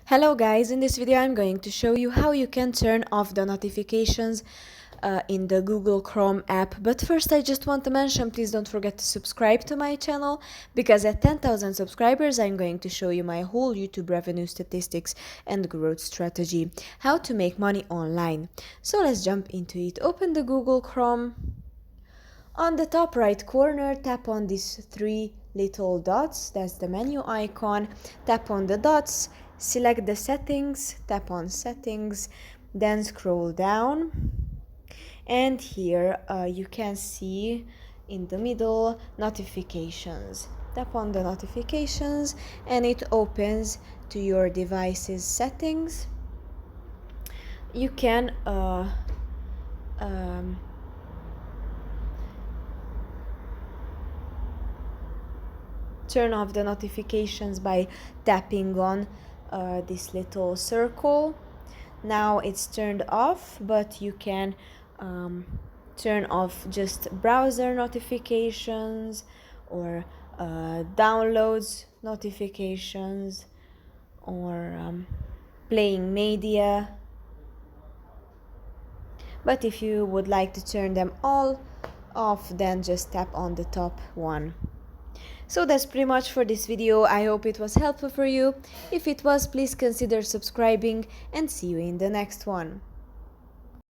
Hello guys, in this video I'm going to show you how you can turn off the notifications in the Google Chrome app. But first I just want to mention, please don't forget to subscribe to my channel, because at 10,000 subscribers I'm going to show you my whole YouTube revenue statistics and growth strategy, how to make money online. So let's jump into it. Open the Google Chrome. On the top right corner, tap on these three little dots, that's the menu icon. Tap on the dots, select the settings, tap on settings, then scroll down. And here you can see in the middle notifications. Tap on the notifications and it opens to your device's settings. You can turn off the notifications by tapping on this little circle. Now it's turned off, but you can turn off just browser notifications or downloads notifications or playing media. But if you would like to turn them all off, then just tap on the top one. So that's pretty much for this video. I hope it was helpful for you. If it was, please consider subscribing and see you in the next one.